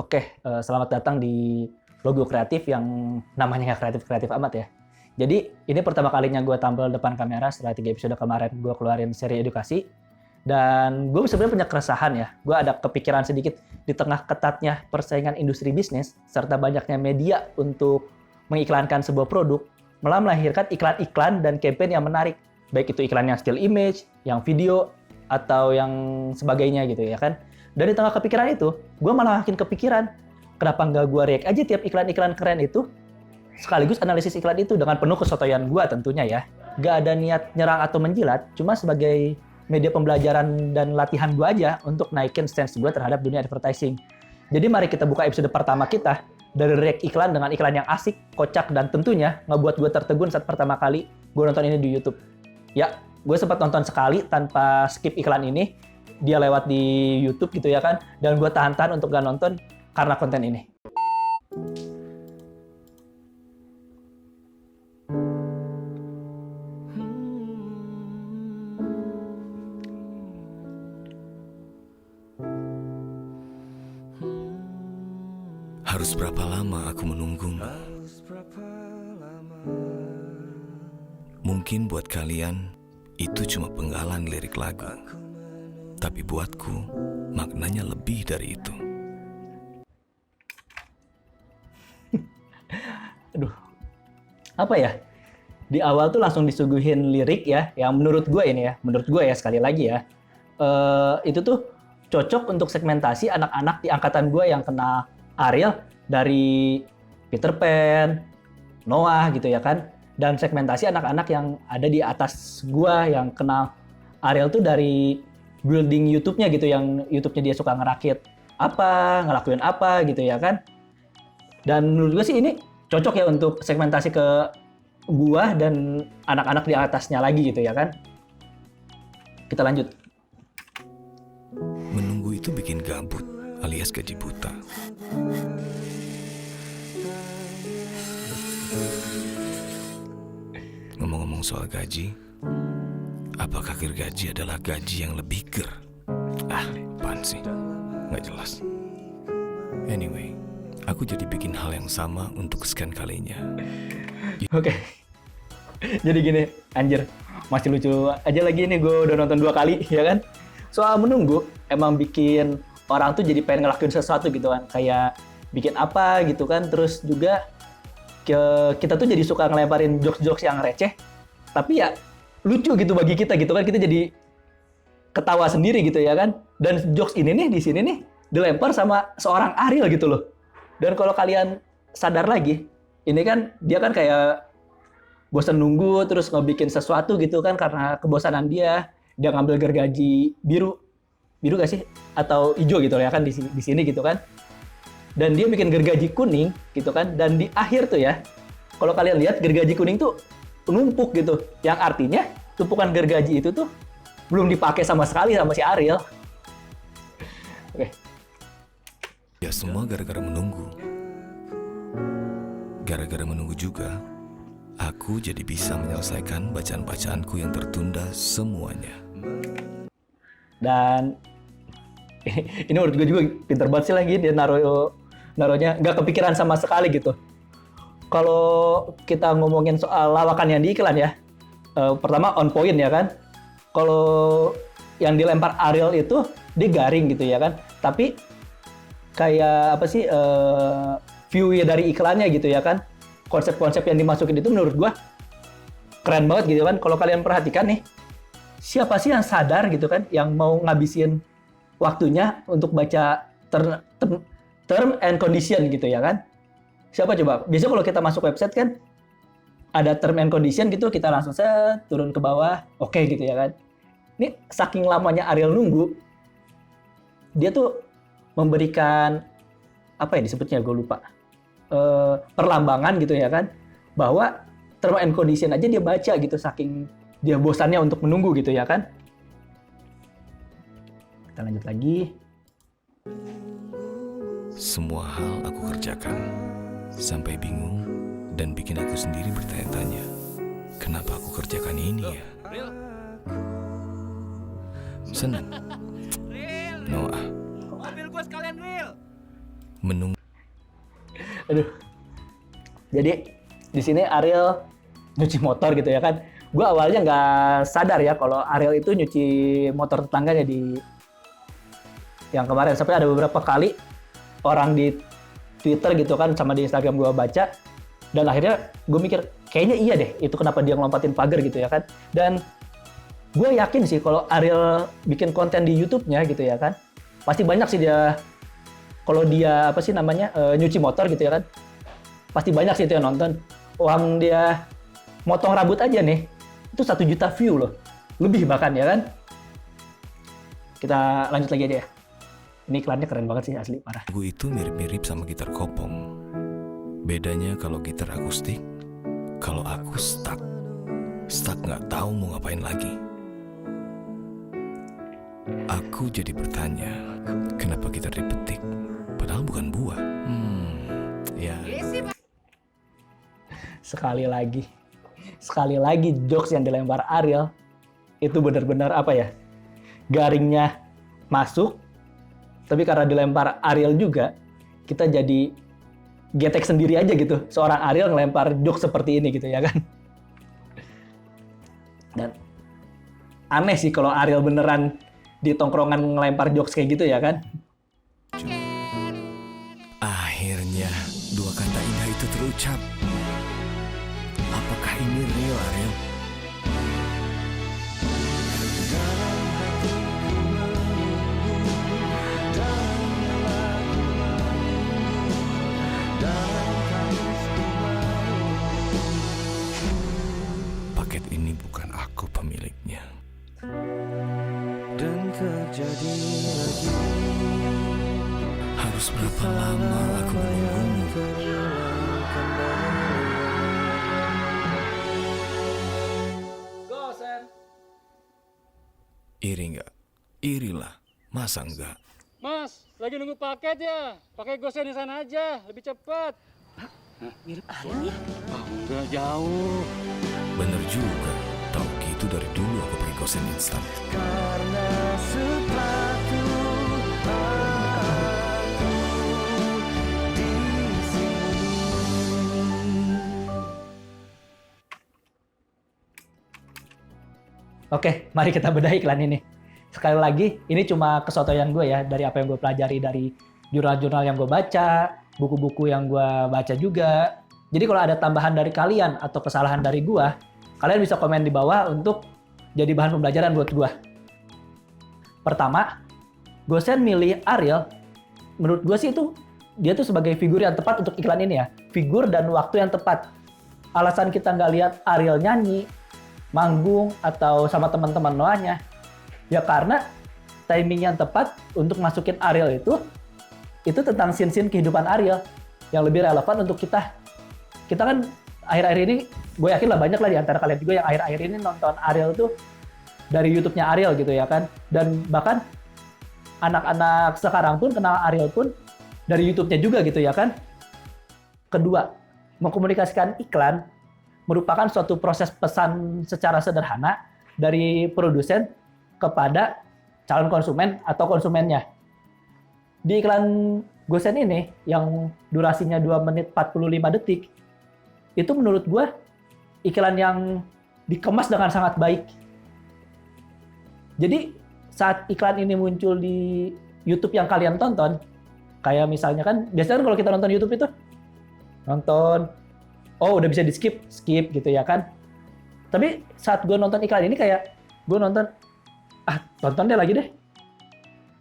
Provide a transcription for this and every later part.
Oke, selamat datang di Logo Kreatif yang namanya nggak kreatif-kreatif amat ya. Jadi, ini pertama kalinya gue tampil depan kamera setelah 3 episode kemarin gue keluarin seri edukasi. Dan gue sebenarnya punya keresahan ya. Gue ada kepikiran sedikit di tengah ketatnya persaingan industri bisnis serta banyaknya media untuk mengiklankan sebuah produk, malah melahirkan iklan-iklan dan campaign yang menarik. Baik itu iklan yang still image, yang video, atau yang sebagainya gitu ya kan. Dan di tengah kepikiran itu, gue malah makin kepikiran, kenapa nggak gue react aja tiap iklan-iklan keren itu, sekaligus analisis iklan itu dengan penuh kesotoyan gue tentunya ya. Gak ada niat nyerang atau menjilat, cuma sebagai media pembelajaran dan latihan gue aja untuk naikin stance gue terhadap dunia advertising. Jadi mari kita buka episode pertama kita, dari react iklan dengan iklan yang asik, kocak, dan tentunya ngebuat gue tertegun saat pertama kali gue nonton ini di YouTube. Ya, gue sempat nonton sekali tanpa skip iklan ini, dia lewat di YouTube gitu ya kan, dan gue tahan-tahan untuk gak nonton karena konten ini. Harus berapa lama aku menunggumu? Mungkin buat kalian itu cuma penggalan lirik lagu, tapi buatku maknanya lebih dari itu. Aduh, apa ya? Di awal tuh langsung disuguhin lirik ya, yang menurut gue ya sekali lagi ya, itu tuh cocok untuk segmentasi anak-anak di angkatan gue yang kenal Ariel dari Peter Pan, Noah gitu ya kan, dan segmentasi anak-anak yang ada di atas gue yang kenal Ariel tuh dari building YouTube-nya gitu, yang YouTube-nya dia suka ngerakit apa, ngelakuin apa gitu ya kan. Dan menurut gue sih ini cocok ya untuk segmentasi ke gua dan anak-anak di atasnya lagi gitu ya kan. Kita lanjut. Menunggu itu bikin gabut alias gaji buta. Ngomong-ngomong soal gaji, apakah gergaji adalah gaji yang lebih ger? Apaan sih? Nggak jelas. Anyway, aku jadi bikin hal yang sama untuk kesekian kalinya. Oke. Jadi gini, anjir, masih lucu aja lagi nih, gue udah nonton 2 kali ya kan. Soal menunggu emang bikin orang tuh jadi pengen ngelakuin sesuatu gitu kan, kayak bikin apa gitu kan. Terus juga kita tuh jadi suka ngelemparin jokes-jokes yang receh, tapi ya lucu gitu bagi kita gitu kan. Kita jadi ketawa sendiri gitu ya kan. Dan jokes ini nih di sini nih dilempar sama seorang Ariel gitu loh. Dan kalau kalian sadar lagi, ini kan dia kan kayak bosan nunggu terus ngebikin sesuatu gitu kan karena kebosanan dia ngambil gergaji biru gak sih, atau hijau gitu ya kan di sini gitu kan. Dan dia bikin gergaji kuning gitu kan, dan di akhir tuh ya, kalau kalian lihat gergaji kuning tuh numpuk gitu, yang artinya tumpukan gergaji itu tuh belum dipakai sama sekali sama si Ariel. Oke. Ya semua gara-gara menunggu. Gara-gara menunggu juga, aku jadi bisa menyelesaikan bacaan-bacaanku yang tertunda semuanya. Dan ini menurut gue juga pinter banget sih lagi dia naruhnya nggak kepikiran sama sekali gitu. Kalau kita ngomongin soal lawakan yang di iklan ya, pertama on point ya kan. Kalau yang dilempar Ariel itu dia garing gitu ya kan, tapi kayak apa sih view dari iklannya gitu ya kan, konsep-konsep yang dimasukin itu menurut gua keren banget gitu kan. Kalau kalian perhatikan nih, siapa sih yang sadar gitu kan, yang mau ngabisin waktunya untuk baca term and condition gitu ya kan. Siapa coba? Biasanya kalau kita masuk website kan ada term and condition gitu, kita langsung turun ke bawah, oke gitu ya kan. Ini saking lamanya Ariel nunggu, dia tuh memberikan apa ya disebutnya, gue lupa, perlambangan gitu ya kan, bahwa term and condition aja dia baca gitu saking dia bosannya untuk menunggu gitu ya kan. Kita lanjut lagi. Semua hal aku kerjakan sampai bingung dan bikin aku sendiri bertanya-tanya, kenapa aku kerjakan ini ya? Senang. Noah. Mobil gue sekalian, Will. menunggu. Aduh. Jadi di sini Ariel nyuci motor gitu ya kan. Gue awalnya nggak sadar ya kalau Ariel itu nyuci motor tetangganya di yang kemarin. Sampai ada beberapa kali orang di Twitter gitu kan sama di Instagram gue baca. Dan akhirnya gue mikir, kayaknya iya deh itu kenapa dia ngelompatin pagar gitu ya kan. Dan gue yakin sih kalau Ariel bikin konten di YouTube-nya gitu ya kan. Pasti banyak sih dia, kalau dia nyuci motor gitu ya kan. Pasti banyak sih itu yang nonton. Uang dia motong rambut aja nih, itu 1 juta view loh. Lebih bahkan ya kan. Kita lanjut lagi aja ya. Ini iklannya keren banget sih asli, parah. Lagu itu mirip-mirip sama gitar kopong. Bedanya kalau gitar akustik, kalau aku stuck nggak tahu mau ngapain lagi. Aku jadi bertanya, kenapa gitar dipetik? Padahal bukan buah. Ya. Sekali lagi jokes yang dilempar Ariel itu benar-benar apa ya? Garingnya masuk, tapi karena dilempar Ariel juga, kita jadi getek sendiri aja gitu. Seorang Ariel ngelempar jokes seperti ini gitu ya kan. Dan aneh sih kalau Ariel beneran di tongkrongan ngelempar jokes kayak gitu ya kan. Akhirnya 2 kata indah itu terucap. Apakah ini real, Ariel? Paket ini bukan aku pemiliknya. Dan terjadi lagi. Harus berapa lama aku menunggumu? Iri nggak? Irilah. Masa enggak? Mas, lagi nunggu paket ya? Pakai gosen di sana aja, lebih cepat. Mirip Ariel ya? Oh, enggak jauh. Bener juga. Tahu gitu dari dulu aku pakai gosen instan. Karena sepatu aku di sini. Oke, mari kita bedah iklan ini. Sekali lagi, ini cuma kesotoyan gue ya, dari apa yang gue pelajari dari jurnal-jurnal yang gue baca, buku-buku yang gue baca juga. Jadi kalau ada tambahan dari kalian atau kesalahan dari gue, kalian bisa komen di bawah untuk jadi bahan pembelajaran buat gue. Pertama, Gosen milih Ariel, menurut gue sih itu, dia tuh sebagai figur yang tepat untuk iklan ini ya. Figur dan waktu yang tepat. Alasan kita nggak lihat Ariel nyanyi, manggung atau sama teman-teman Noahnya ya karena timing yang tepat untuk masukin Ariel itu tentang scene-scene kehidupan Ariel yang lebih relevan untuk kita kan akhir-akhir ini gue yakin lah banyak lah di antara kalian juga yang akhir-akhir ini nonton Ariel tuh dari YouTube-nya Ariel gitu ya kan, dan bahkan anak-anak sekarang pun kenal Ariel pun dari YouTube-nya juga gitu ya kan. Kedua, mengkomunikasikan iklan merupakan suatu proses pesan secara sederhana dari produsen kepada calon konsumen atau konsumennya. Di iklan Gosen ini yang durasinya 2 menit 45 detik, itu menurut gue iklan yang dikemas dengan sangat baik. Jadi saat iklan ini muncul di YouTube yang kalian tonton, kayak misalnya kan, biasanya kan kalau kita nonton YouTube itu, nonton, oh udah bisa di skip gitu ya kan. Tapi saat gue nonton iklan ini kayak gue nonton, tonton deh lagi deh.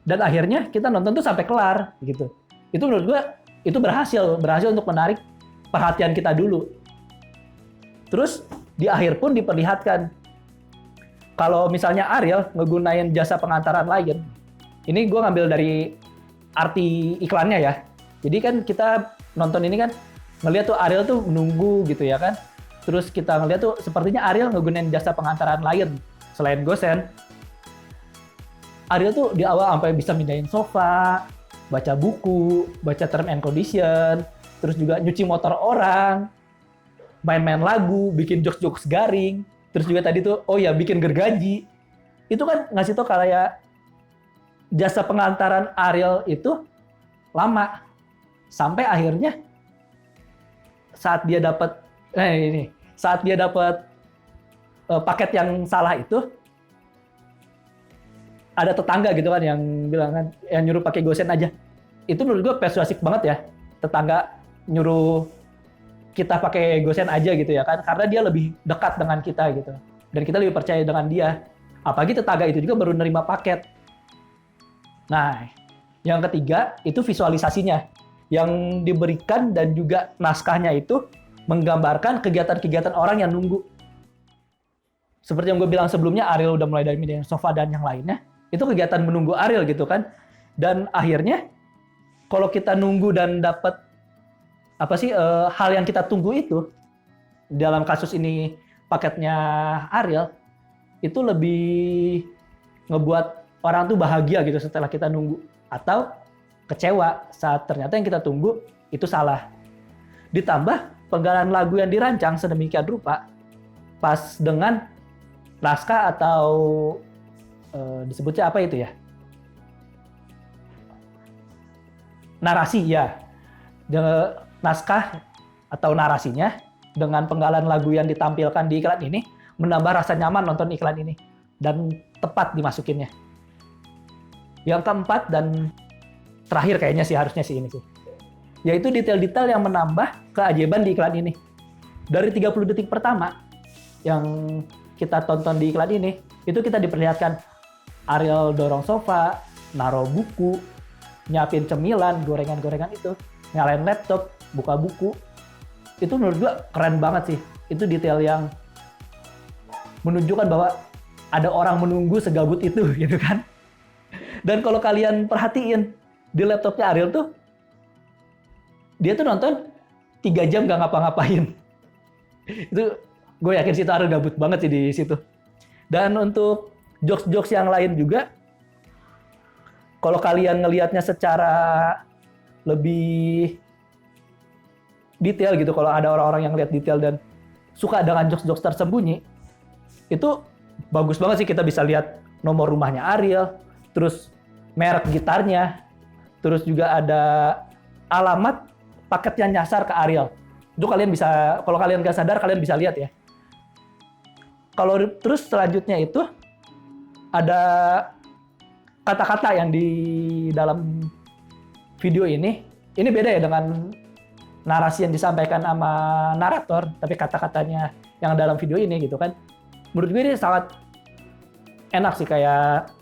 Dan akhirnya kita nonton tuh sampai kelar gitu. Itu menurut gue itu berhasil untuk menarik perhatian kita dulu. Terus di akhir pun diperlihatkan kalau misalnya Ariel ngegunain jasa pengantaran Lion. Ini gue ngambil dari arti iklannya ya. Jadi kan kita nonton ini kan ngeliat tuh Ariel tuh menunggu gitu ya kan. Terus kita ngeliat tuh sepertinya Ariel ngegunain jasa pengantaran Lion selain Gosen. Ariel tuh di awal sampai bisa mindahin sofa, baca buku, baca term and condition, terus juga nyuci motor orang, main-main lagu, bikin jokes-jokes garing, terus juga tadi tuh, bikin gergaji. Itu kan ngasih tau kayak jasa pengantaran Ariel itu lama. Sampai akhirnya saat dia dapat paket yang salah itu, ada tetangga gitu kan yang bilang kan, yang nyuruh pakai GoSend aja. Itu menurut gue persuasif banget ya, tetangga nyuruh kita pakai GoSend aja gitu ya kan, karena dia lebih dekat dengan kita gitu, dan kita lebih percaya dengan dia. Apalagi tetangga itu juga baru nerima paket. Nah, yang ketiga itu visualisasinya, yang diberikan dan juga naskahnya itu menggambarkan kegiatan-kegiatan orang yang nunggu. Seperti yang gue bilang sebelumnya, Ariel udah mulai dari media sofa dan yang lainnya. Itu kegiatan menunggu Ariel gitu kan. Dan akhirnya kalau kita nunggu dan dapat hal yang kita tunggu itu, dalam kasus ini paketnya Ariel, itu lebih ngebuat orang tuh bahagia gitu setelah kita nunggu, atau kecewa saat ternyata yang kita tunggu itu salah. Ditambah penggalan lagu yang dirancang sedemikian rupa pas dengan naskah atau disebutnya apa itu ya? Narasi ya. Naskah atau narasinya dengan penggalan lagu yang ditampilkan di iklan ini menambah rasa nyaman nonton iklan ini dan tepat dimasukinnya. Yang keempat dan terakhir kayaknya sih harusnya sih ini sih, yaitu detail-detail yang menambah keajaiban di iklan ini. Dari 30 detik pertama yang kita tonton di iklan ini, itu kita diperlihatkan Ariel dorong sofa, naruh buku, nyiapin cemilan, gorengan-gorengan itu, nyalain laptop, buka buku. Itu menurut gua keren banget sih. Itu detail yang menunjukkan bahwa ada orang menunggu segabut itu gitu kan. Dan kalau kalian perhatiin di laptopnya Ariel tuh, dia tuh nonton 3 jam gak ngapa-ngapain. Itu gue yakin sih itu Ariel gabut banget sih di situ. Dan untuk jokes-jokes yang lain juga, kalau kalian ngelihatnya secara lebih detail gitu, kalau ada orang-orang yang lihat detail dan suka dengan jokes-jokes tersembunyi, itu bagus banget sih. Kita bisa lihat nomor rumahnya Ariel, terus merek gitarnya, terus juga ada alamat paket yang nyasar ke Ariel. Itu kalian bisa, kalau kalian nggak sadar, kalian bisa lihat ya. Kalau terus selanjutnya itu ada kata-kata yang di dalam video ini beda ya dengan narasi yang disampaikan sama narator, tapi kata-katanya yang dalam video ini gitu kan. Menurut gue ini sangat enak sih, kayak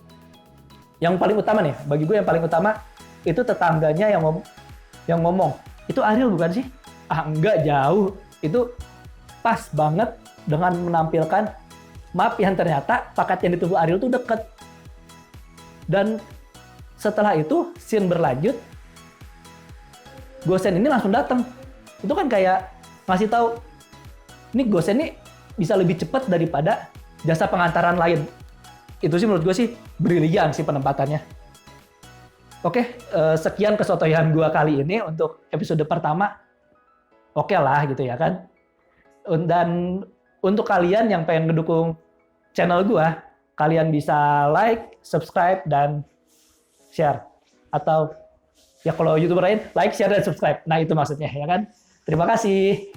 yang paling utama nih, bagi gue yang paling utama itu tetangganya yang ngomong, itu Ariel bukan sih? Ah enggak, jauh. Itu pas banget dengan menampilkan map yang ternyata paket yang ditunggu Ariel tuh deket. Dan setelah itu scene berlanjut, GoSend ini langsung datang. Itu kan kayak ngasih tahu, ini GoSend ini bisa lebih cepat daripada jasa pengantaran lain. Itu sih menurut gue sih brilian sih penempatannya. Oke, sekian kesotoyan gue kali ini untuk episode pertama. Oke lah gitu ya kan. Dan untuk kalian yang pengen ngedukung channel gue, kalian bisa like, subscribe, dan share. Atau ya kalau YouTuber lain, like, share, dan subscribe. Nah itu maksudnya ya kan. Terima kasih.